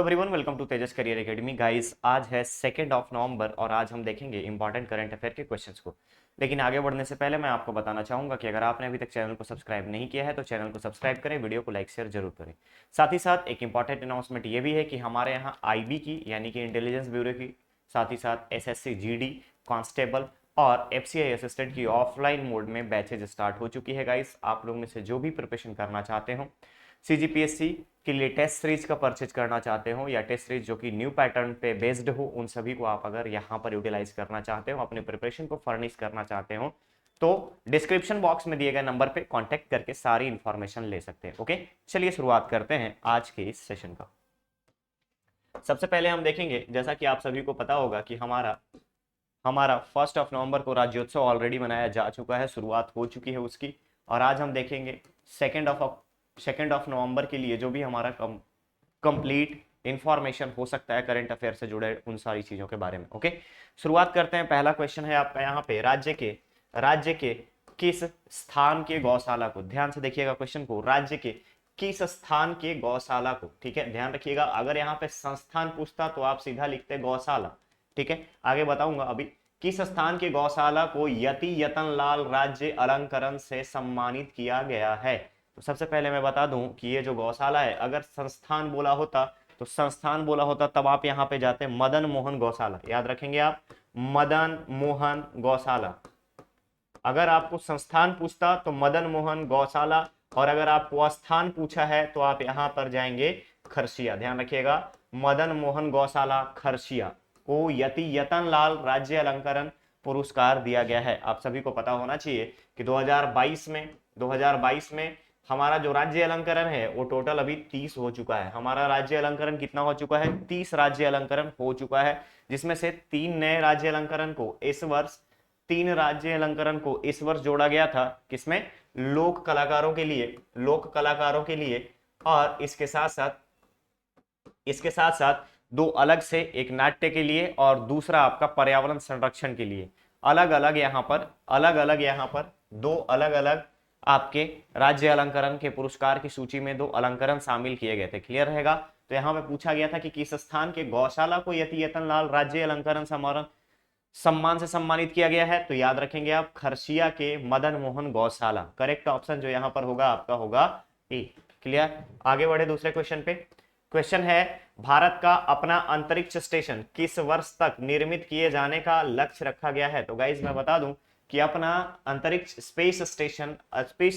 Everyone, welcome to Tejas career academy. Guys, आज है 2 नवंबर और आज हम देखेंगे इंपॉर्टेंट करंट अफेयर के क्वेश्चंस को। लेकिन आगे बढ़ने से पहले मैं आपको बताना चाहूंगा कि अगर आपने अभी तक चैनल को सब्सक्राइब नहीं किया है तो चैनल को सब्सक्राइब करें, वीडियो को लाइक शेयर जरूर करें। साथ ही साथ एक इंपॉर्टेंट अनाउंसमेंट ये भी है कि हमारे यहाँ IB की यानी कि इंटेलिजेंस ब्यूरो की, साथ ही साथ SSC GD कांस्टेबल और FCI असिस्टेंट की ऑफलाइन मोड में बैचेज स्टार्ट हो चुकी है। गाइस, आप लोग में से जो भी प्रिपरेशन करना चाहते हो, CGPSC के लिए टेस्ट सीरीज का परचेज करना चाहते हो या टेस्ट सीरीज जो कि न्यू पैटर्न पे बेस्ड हो, उन सभी को आप अगर यहाँ पर यूटिलाइज करना चाहते हो, अपने प्रिपरेशन को फर्निश करना चाहते हो, तो डिस्क्रिप्शन बॉक्स में दिए गए नंबर पे कांटेक्ट करके सारी इंफॉर्मेशन ले सकते हैं। ओके, चलिए शुरुआत करते हैं आज के इस सेशन का। सबसे पहले हम देखेंगे, जैसा कि आप सभी को पता होगा कि हमारा 1 नवंबर को राज्योत्सव ऑलरेडी मनाया जा चुका है, शुरुआत हो चुकी है उसकी। और आज हम देखेंगे 2 नवंबर के लिए जो भी हमारा कंप्लीट इंफॉर्मेशन हो सकता है करंट अफेयर से जुड़े उन सारी चीजों के बारे में। ओके, शुरुआत करते हैं। पहला क्वेश्चन है आपका यहाँ पे, राज्य के किस स्थान के गौशाला को, ध्यान से देखिएगा क्वेश्चन को, राज्य के किस स्थान के गौशाला को, ठीक है, ध्यान रखिएगा। अगर यहाँ पे संस्थान पूछता तो आप सीधा लिखते गौशाला, ठीक है। आगे बताऊंगा अभी। किस स्थान के गौशाला को यति यतन लाल राज्य अलंकरण से सम्मानित किया गया है? तो सबसे पहले मैं बता दूं कि ये जो गौशाला है, अगर संस्थान बोला होता तब आप यहाँ पे जाते मदन मोहन गौशाला, याद रखेंगे आप, मदन मोहन गौशाला। अगर आपको संस्थान पूछता तो मदन मोहन गौशाला, और अगर आपको स्थान पूछा है तो आप यहां पर जाएंगे खरसिया, ध्यान रखिएगा, मदन मोहन गौशाला खरसिया को यति यतन लाल राज्य अलंकरण पुरस्कार दिया गया है। आप सभी को पता होना चाहिए कि 2022 में हमारा जो राज्य अलंकरण है वो टोटल अभी 30 हो चुका है। हमारा राज्य अलंकरण कितना हो चुका है? 30 राज्य अलंकरण हो चुका है, जिसमें से 3 नए राज्य अलंकरण को इस वर्ष 3 राज्य अलंकरण को इस वर्ष जोड़ा गया था। किसमें? लोक कलाकारों के लिए। और इसके साथ साथ 2 अलग से, एक नाट्य के लिए और दूसरा आपका पर्यावरण संरक्षण के लिए, अलग अलग यहाँ पर 2 अलग अलग आपके राज्य अलंकरण के पुरस्कार की सूची में 2 अलंकरण शामिल किए गए थे। क्लियर रहेगा? तो यहाँ पे पूछा गया था कि किस स्थान के गौशाला को यति यतन लाल राज्य अलंकरण सम्मान से सम्मानित किया गया है? तो याद रखेंगे आप, खरसिया के मदन मोहन गौशाला। करेक्ट ऑप्शन जो यहाँ पर होगा आपका होगा ए। क्लियर? आगे बढ़े दूसरे क्वेश्चन पे। क्वेश्चन है, भारत का अपना अंतरिक्ष स्टेशन किस वर्ष तक निर्मित किए जाने का लक्ष्य रखा गया है? तो गाइज मैं बता दूं कि अपना अंतरिक्ष स्पेस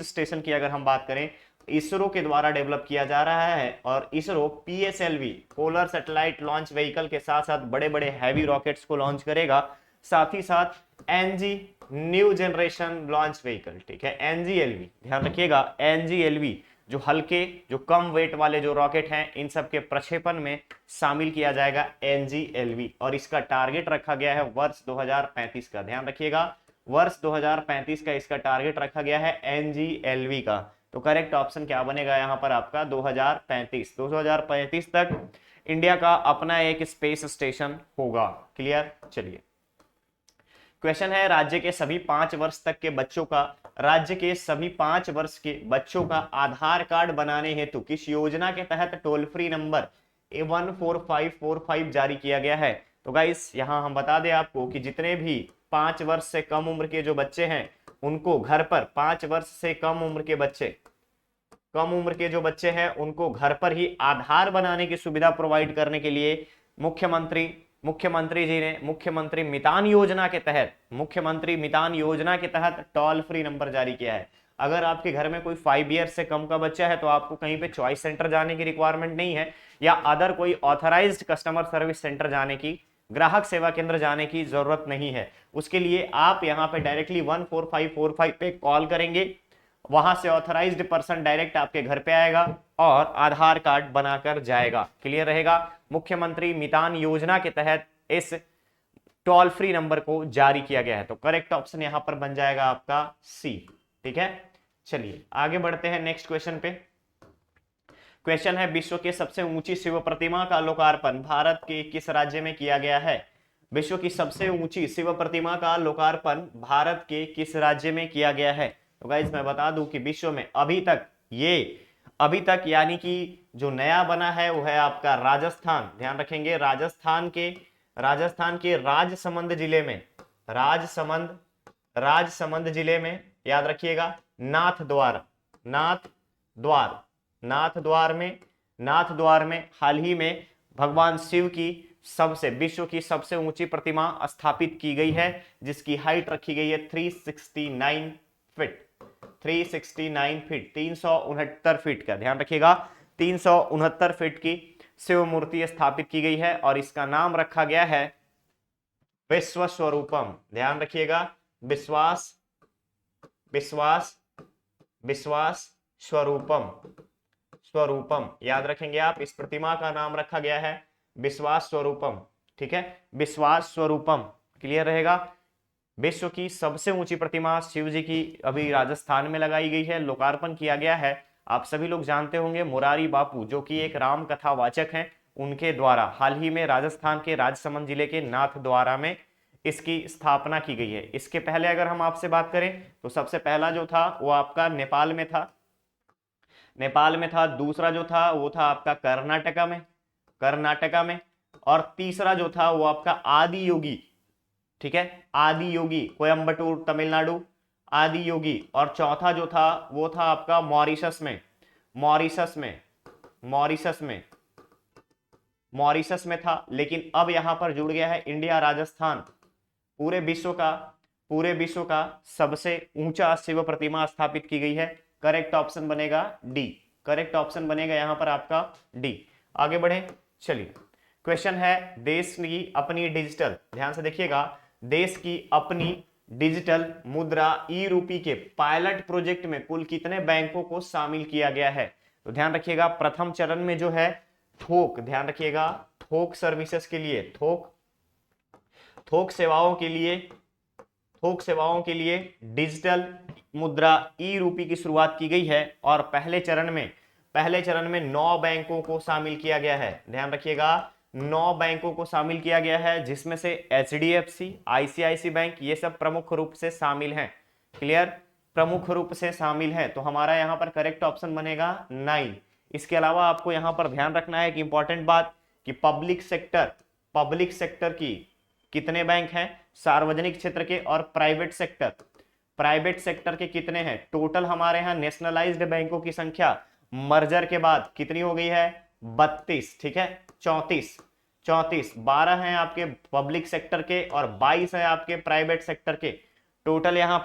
स्टेशन की अगर हम बात करें, इसरो के द्वारा डेवलप किया जा रहा है। और ISRO PSLV polar satellite launch vehicle के साथ साथ बड़े बड़े हैवी रॉकेट्स को लॉन्च करेगा, साथ ही साथ NG new generation launch vehicle, ठीक है, NGLV, ध्यान रखिएगा, NGLV जो हल्के, जो कम वेट वाले जो रॉकेट हैं, इन सब के प्रक्षेपण में शामिल किया जाएगा NGLV। और इसका टारगेट रखा गया है वर्ष 2035 का, ध्यान रखिएगा, वर्ष 2035 का इसका टारगेट रखा गया है NGLV का। तो करेक्ट ऑप्शन क्या बनेगा यहाँ पर आपका? 2035 तक इंडिया का अपना एक स्पेस स्टेशन होगा। क्लियर? चलिए, क्वेश्चन है, राज्य के सभी 5 वर्ष के बच्चों का आधार कार्ड बनाने हेतु किस योजना के तहत टोल फ्री नंबर 14545 जारी किया गया है? तो गाइस, यहां हम बता दें आपको कि जितने भी 5 वर्ष से कम उम्र के जो बच्चे हैं, उनको घर पर 5 वर्ष से कम उम्र के जो बच्चे हैं, उनको घर पर ही आधार बनाने की सुविधा प्रोवाइड करने के लिए मुख्यमंत्री जी ने मुख्यमंत्री मितान योजना के तहत टोल फ्री नंबर जारी किया है। अगर आपके घर में कोई 5 ईयर से कम का बच्चा है तो आपको कहीं पे चॉइस सेंटर जाने की रिक्वायरमेंट नहीं है, या अदर कोई ऑथराइज्ड कस्टमर सर्विस सेंटर जाने की, ग्राहक सेवा केंद्र जाने की जरूरत नहीं है। उसके लिए आप यहाँ पे डायरेक्टली 14545 पे कॉल करेंगे, वहां से ऑथराइज्ड पर्सन डायरेक्ट आपके घर पे आएगा और आधार कार्ड बनाकर जाएगा। क्लियर रहेगा? मुख्यमंत्री मितान योजना के तहत इस टोल फ्री नंबर को जारी किया गया है। तो करेक्ट ऑप्शन यहां पर बन जाएगा आपका सी। ठीक है, चलिए आगे बढ़ते हैं नेक्स्ट क्वेश्चन पे। क्वेश्चन है, विश्व के सबसे ऊंची शिव प्रतिमा का लोकार्पण भारत के किस राज्य में किया गया है? विश्व की सबसे ऊंची शिव प्रतिमा का लोकार्पण भारत के किस राज्य में किया गया है? तो गाइस मैं बता दूं कि विश्व में अभी तक ये अभी तक, यानी कि जो नया बना है वो है आपका राजस्थान। ध्यान रखेंगे, राजस्थान के राजसमंद जिले में, राजसमंद जिले में याद रखिएगा, नाथ द्वार, नाथ द्वार में हाल ही में भगवान शिव की विश्व की सबसे ऊंची प्रतिमा स्थापित की गई है, जिसकी हाइट रखी गई है 369 फीट, 369 फीट, 369 फीट का, ध्यान रखिएगा, 369 फीट की शिव मूर्ति स्थापित की गई है और इसका नाम रखा गया है विश्व स्वरूपम। ध्यान रखिएगा, विश्वास स्वरूपम याद रखेंगे आप। इस प्रतिमा का नाम रखा गया है विश्वास स्वरूपम। ठीक है, विश्वास स्वरूपम क्लियर रहेगा। विश्व की सबसे ऊंची प्रतिमा शिव जी की अभी राजस्थान में लगाई गई है, लोकार्पण किया गया है। आप सभी लोग जानते होंगे मुरारी बापू जो कि एक राम कथा वाचक हैं, उनके द्वारा हाल ही में राजस्थान के राजसमंद जिले के नाथ द्वारा में इसकी स्थापना की गई है। इसके पहले अगर हम आपसे बात करें तो सबसे पहला जो था वो आपका नेपाल में था, दूसरा जो था वो था आपका कर्नाटका में, और तीसरा जो था वो आपका आदि योगी, ठीक है, आदि योगी कोयम्बटूर तमिलनाडु, आदि योगी, और चौथा जो था वो था आपका मॉरिशस में था। लेकिन अब यहां पर जुड़ गया है इंडिया, राजस्थान। पूरे विश्व का सबसे ऊंचा शिव प्रतिमा स्थापित की गई है। करेक्ट ऑप्शन बनेगा डी, करेक्ट ऑप्शन बनेगा यहां पर आपका डी। आगे बढ़े, चलिए क्वेश्चन है, देश की अपनी डिजिटल, ध्यान से देखिएगा, देश की अपनी डिजिटल मुद्रा ई रूपी के पायलट प्रोजेक्ट में कुल कितने बैंकों को शामिल किया गया है? तो ध्यान रखिएगा, प्रथम चरण में जो है थोक, ध्यान रखिएगा, थोक सर्विसेज के लिए, थोक सेवाओं के लिए डिजिटल मुद्रा ई रूपी की शुरुआत की गई है और पहले चरण में 9 बैंकों को शामिल किया गया है। ध्यान रखिएगा, 9 बैंकों को शामिल किया गया है, जिसमें से एचडीएफसी, आईसीआईसी बैंक ये सब प्रमुख रूप से शामिल हैं। क्लियर, प्रमुख रूप से शामिल हैं। तो हमारा यहाँ पर करेक्ट ऑप्शन बनेगा 9। इसके अलावा आपको यहाँ पर ध्यान रखना है कि इंपॉर्टेंट बात कि पब्लिक सेक्टर की कितने बैंक हैं, सार्वजनिक क्षेत्र के और प्राइवेट सेक्टर के कितने हैं। टोटल हमारे यहाँ नेशनलाइज्ड बैंकों की संख्या मर्जर के बाद कितनी हो गई है? 32, ठीक है, 34, 12 हैं आपके पब्लिक सेक्टर के और 22 है आपके प्राइवेट सेक्टर के। टोटल यहाँ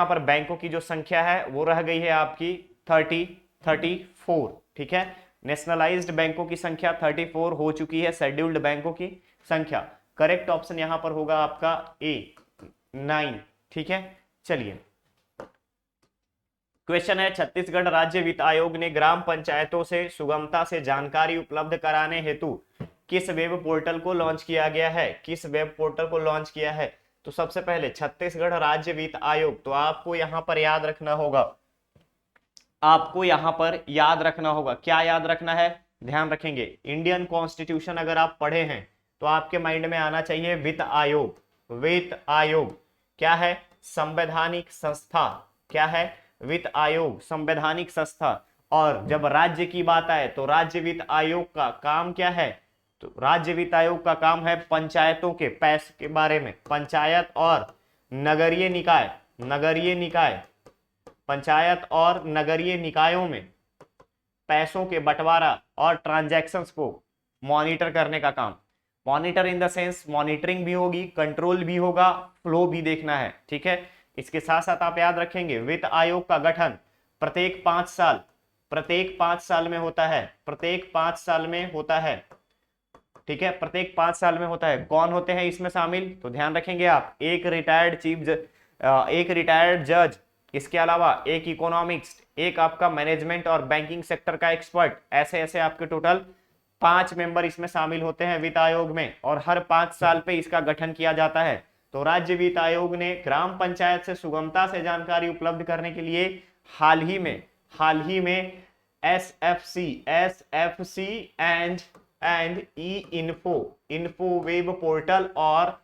पर बैंकों की जो संख्या है वो रह गई है आपकी 34, ठीक है। नेशनलाइज्ड बैंकों की संख्या 34 हो चुकी है, शेड्यूल्ड बैंकों की संख्या। करेक्ट ऑप्शन यहां पर होगा आपका ए, 9, ठीक है। चलिए क्वेश्चन है, छत्तीसगढ़ राज्य वित्त आयोग ने ग्राम पंचायतों से सुगमता से जानकारी उपलब्ध कराने हेतु किस वेब पोर्टल को लॉन्च किया है? तो सबसे पहले छत्तीसगढ़ राज्य वित्त आयोग, तो आपको यहां पर याद रखना होगा, क्या याद रखना है? ध्यान रखेंगे, इंडियन कॉन्स्टिट्यूशन अगर आप पढ़े हैं तो आपके माइंड में आना चाहिए वित्त आयोग क्या है? संवैधानिक संस्था। क्या है? वित्त आयोग संवैधानिक संस्था। और जब राज्य की बात आए तो राज्य वित्त आयोग का काम क्या है? तो राज्य वित्त आयोग का काम है पंचायतों के पैसे के बारे में, पंचायत और नगरीय निकाय, पंचायत और नगरीय निकायों में पैसों के बंटवारा और ट्रांजैक्शंस को मॉनिटर करने का काम। Monitor in the sense monitoring भी होगी, कंट्रोल भी होगा, फ्लो भी देखना है, ठीक है। इसके साथ साथ आप याद रखेंगे वित्त आयोग का गठन प्रत्येक 5 साल में होता है, ठीक है, प्रत्येक 5 साल में होता है। कौन होते हैं इसमें शामिल? तो ध्यान रखेंगे आप, एक रिटायर्ड जज, इसके अलावा एक इकोनॉमिक्स, एक आपका मैनेजमेंट और बैंकिंग सेक्टर का एक्सपर्ट, ऐसे आपके टोटल 5 मेंबर इसमें शामिल होते हैं वित्त आयोग में, और हर 5 साल पे इसका गठन किया जाता है। तो राज्य वित्त आयोग ने ग्राम पंचायत से सुगमता से जानकारी उपलब्ध करने के लिए हाल ही में SFC and E info web portal और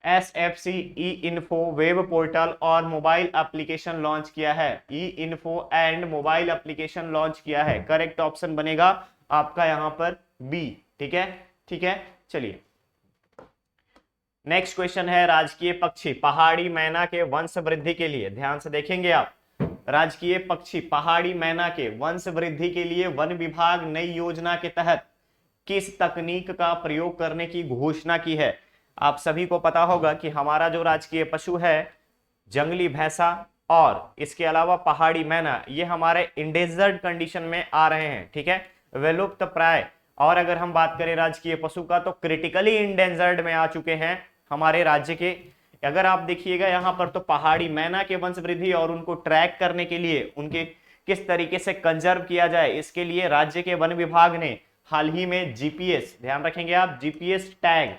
SFC E info web portal और मोबाइल एप्लीकेशन लॉन्च किया है? E info and mobile application launch किया है। करेक्ट ऑप्शन बनेगा आपका यहां पर बी। ठीक है, ठीक है, चलिए नेक्स्ट क्वेश्चन है, राजकीय पक्षी पहाड़ी मैना के वंश वृद्धि के लिए, ध्यान से देखेंगे आप, राजकीय पक्षी पहाड़ी मैना के वंश वृद्धि के लिए वन विभाग नई योजना के तहत किस तकनीक का प्रयोग करने की घोषणा की है? आप सभी को पता होगा कि हमारा जो राजकीय पशु है जंगली भैंसा और इसके अलावा पहाड़ी मैना, ये हमारे इंडेंजर्ड कंडीशन में आ रहे हैं। ठीक है, विलुप्त प्राय, और अगर हम बात करें राजकीय पशु का तो क्रिटिकली इंडेंजर्ड में आ चुके हैं हमारे राज्य के। अगर आप देखिएगा यहाँ पर तो पहाड़ी मैना के वंश वृद्धि और उनको ट्रैक करने के लिए उनके किस तरीके से कंजर्व किया जाए, इसके लिए राज्य के वन विभाग ने हाल ही में जीपीएस, ध्यान रखेंगे आप, जीपीएस टैग,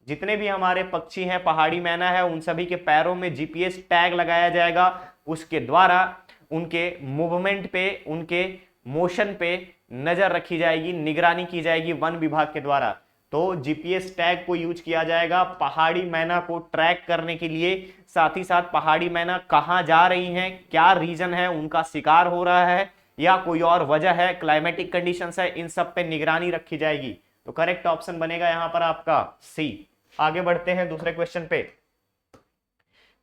जितने भी हमारे पक्षी हैं पहाड़ी मैना है उन सभी के पैरों में जीपीएस टैग लगाया जाएगा। उसके द्वारा उनके मूवमेंट पे, उनके मोशन पे नजर रखी जाएगी, निगरानी की जाएगी वन विभाग के द्वारा। तो जीपीएस टैग को यूज किया जाएगा पहाड़ी मैना को ट्रैक करने के लिए। साथ ही साथ पहाड़ी मैना कहां जा रही हैं, क्या रीजन है, उनका शिकार हो रहा है या कोई और वजह है, क्लाइमेटिक कंडीशंस है, इन सब पे निगरानी रखी जाएगी। तो करेक्ट ऑप्शन बनेगा यहां पर आपका सी। आगे बढ़ते हैं दूसरे क्वेश्चन पे।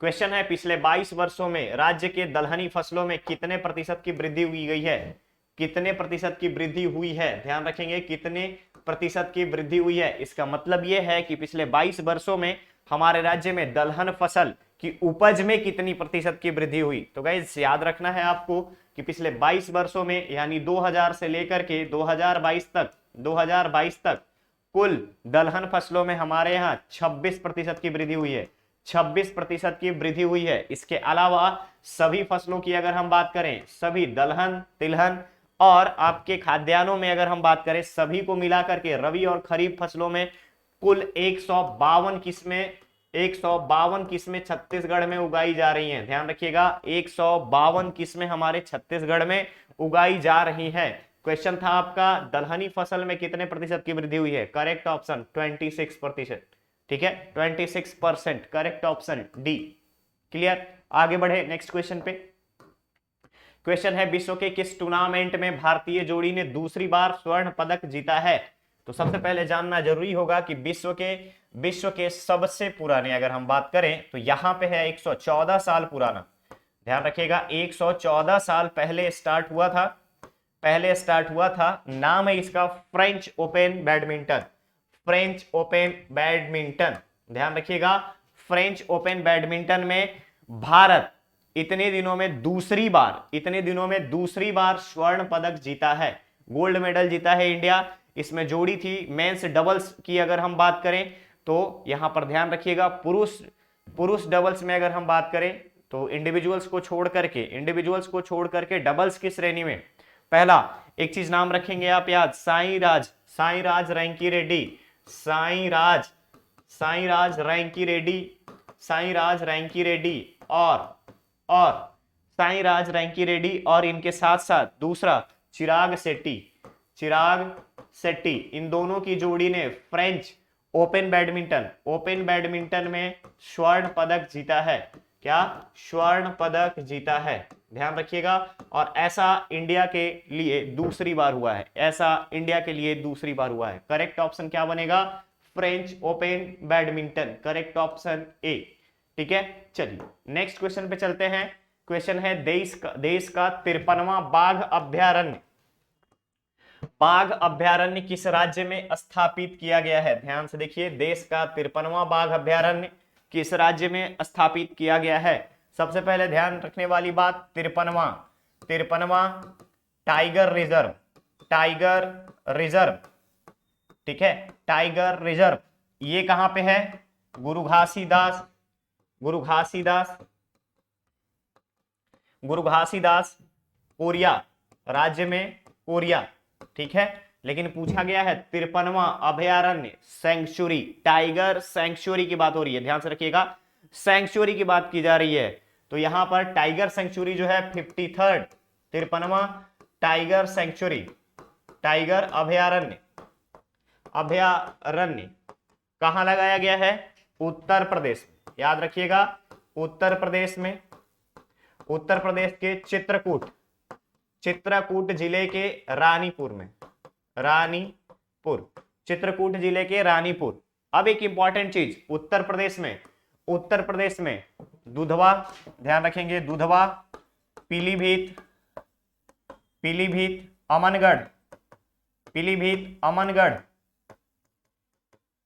क्वेश्चन है, पिछले 22 वर्षों में राज्य के दलहनी फसलों में कितने प्रतिशत की वृद्धि हुई गई है? कितने प्रतिशत की वृद्धि हुई है, ध्यान रखेंगे, कितने प्रतिशत की वृद्धि हुई है। इसका मतलब यह है कि पिछले 22 वर्षों में हमारे राज्य में दलहन फसल की उपज में कितनी प्रतिशत की वृद्धि हुई। तो गाइस याद रखना है आपको कि पिछले 22 वर्षों में यानी 2000 से लेकर के 2022 तक कुल दलहन फसलों में हमारे यहाँ 26% की वृद्धि हुई है। 26% की वृद्धि हुई है। इसके अलावा सभी फसलों की अगर हम बात करें, सभी दलहन, तिलहन और आपके खाद्यान्नों में अगर हम बात करें, सभी को मिलाकर के रबी और खरीफ फसलों में कुल 152 किस्में छत्तीसगढ़ में उगाई जा रही हैं। ध्यान रखिएगा, 152 किस्में हमारे छत्तीसगढ़ में उगाई जा रही हैं। क्वेश्चन था आपका दलहनी फसल में कितने प्रतिशत की वृद्धि हुई है? Correct option 26%। ठीक है, 26%, करेक्ट ऑप्शन डी। क्लियर, आगे बढ़े नेक्स्ट क्वेश्चन पे। क्वेश्चन है, विश्व के किस टूर्नामेंट में भारतीय जोड़ी ने दूसरी बार स्वर्ण पदक जीता है? तो सबसे पहले जानना जरूरी होगा कि विश्व के सबसे पुराने अगर हम बात करें तो यहां पे है 114 साल पुराना। ध्यान रखिएगा, 114 साल पहले स्टार्ट हुआ था। नाम है इसका फ्रेंच ओपन बैडमिंटन। ध्यान रखिएगा, फ्रेंच ओपन बैडमिंटन में भारत इतने दिनों में दूसरी बार स्वर्ण पदक जीता है, गोल्ड मेडल जीता है इंडिया। इसमें जोड़ी थी मेंस डबल्स की अगर हम बात करें तो यहां पर ध्यान रखिएगा, पुरुष डबल्स में अगर हम बात करें तो इंडिविजुअल्स को छोड़ करके डबल्स की श्रेणी में पहला एक चीज नाम रखेंगे आप याद, साईं राज रैंकी रेड्डी और इनके साथ साथ दूसरा चिराग शेट्टी, इन दोनों की जोड़ी ने फ्रेंच ओपन बैडमिंटन में स्वर्ण पदक जीता है। क्या? स्वर्ण पदक जीता है, ध्यान रखिएगा। और ऐसा इंडिया के लिए दूसरी बार हुआ है। करेक्ट ऑप्शन क्या बनेगा? French open badminton, correct option A. ठीक है, चलिए नेक्स्ट क्वेश्चन पे चलते हैं। क्वेश्चन है, देश का 53वां बाघ अभ्यारण्य किस राज्य में स्थापित किया गया है? ध्यान से देखिए, देश का 53वां बाघ अभ्यारण्य किस राज्य में स्थापित किया गया है? सबसे पहले ध्यान रखने वाली बात, 53वां टाइगर रिजर्व, ठीक है, टाइगर रिजर्व ये कहां पे है? गुरु घासीदास कोरिया राज्य में, कोरिया। ठीक है, लेकिन पूछा गया है 53वां अभयारण्य सेंचुरी, टाइगर सेंचुरी की बात हो रही है, ध्यान से रखिएगा, सेंचुरी की बात की जा रही है। तो यहां पर टाइगर सेंचुरी जो है 53वां टाइगर सेंचुरी, टाइगर अभयारण्य कहां लगाया गया है? उत्तर प्रदेश में, याद रखिएगा उत्तर प्रदेश में, उत्तर प्रदेश के चित्रकूट जिले के रानीपुर में, रानीपुर, चित्रकूट जिले के रानीपुर। अब एक इंपॉर्टेंट चीज, उत्तर प्रदेश में दुधवा, ध्यान रखेंगे, दुधवा, पीलीभीत, अमनगढ़,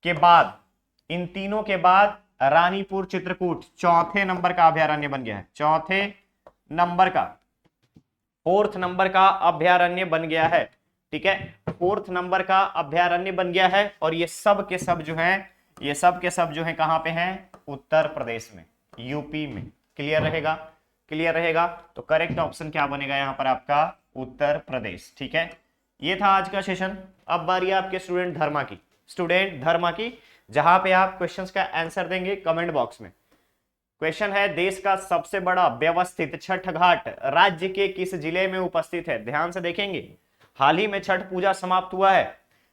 के बाद, इन तीनों के बाद रानीपुर चित्रकूट चौथे नंबर का अभयारण्य बन गया है, फोर्थ नंबर का अभयारण्य बन गया है। ठीक है, फोर्थ नंबर का अभयारण्य बन गया है। और ये सब के सब जो हैं कहां पे हैं? उत्तर प्रदेश में, यूपी में। क्लियर रहेगा। तो करेक्ट ऑप्शन क्या बनेगा यहां पर आपका? उत्तर प्रदेश। ठीक है, ये था आज का सेशन। अब बारी आपके स्टूडेंट धर्मा की, जहां पे आप क्वेश्चंस का आंसर देंगे कमेंट बॉक्स में। क्वेश्चन है, देश का सबसे बड़ा व्यवस्थित छठ घाट राज्य के किस जिले में उपस्थित है? ध्यान से देखेंगे, हाल ही में छठ पूजा समाप्त हुआ है।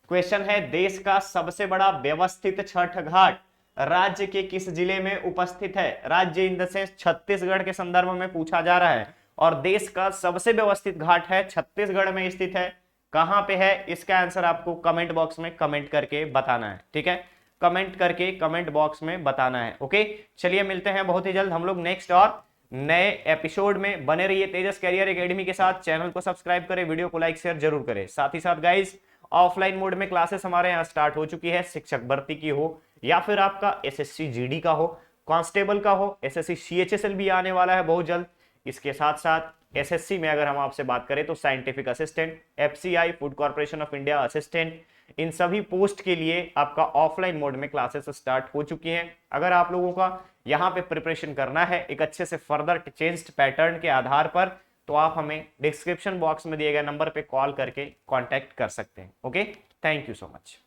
क्वेश्चन है, देश का सबसे बड़ा व्यवस्थित छठ घाट राज्य के किस जिले में उपस्थित है? राज्य इन द सेंस छत्तीसगढ़ के संदर्भ में पूछा जा रहा है, और देश का सबसे व्यवस्थित घाट है छत्तीसगढ़ में स्थित है। कहां पे है? इसका आंसर आपको कमेंट बॉक्स में कमेंट करके बताना है। ठीक है, कमेंट करके कमेंट बॉक्स में बताना है। ओके, चलिए मिलते हैं बहुत ही जल्द हम लोग नेक्स्ट और नए एपिसोड में। बने रहिए तेजस कैरियर एकेडमी के साथ। चैनल को सब्सक्राइब करें, वीडियो को लाइक शेयर जरूर करें। साथ ही साथ गाइस, ऑफलाइन मोड में क्लासेस हमारे यहाँ स्टार्ट हो चुकी है। शिक्षक भर्ती की हो या फिर आपका एसएससी जीडी का हो, कांस्टेबल का हो, एसएससी सीएचएसएल भी आने वाला है बहुत जल्द। इसके साथ साथ एसएससी में अगर हम आपसे बात करें तो scientific assistant, FCI food corporation of India assistant, इन सभी पोस्ट के लिए आपका ऑफलाइन मोड में क्लासेस स्टार्ट हो चुकी हैं। अगर आप लोगों का यहाँ पे प्रिपरेशन करना है एक अच्छे से फर्दर चेंज्ड पैटर्न के आधार पर, तो आप हमें डिस्क्रिप्शन बॉक्स में दिए गए नंबर पे कॉल करके कांटेक्ट कर सकते हैं। Okay, thank you so much.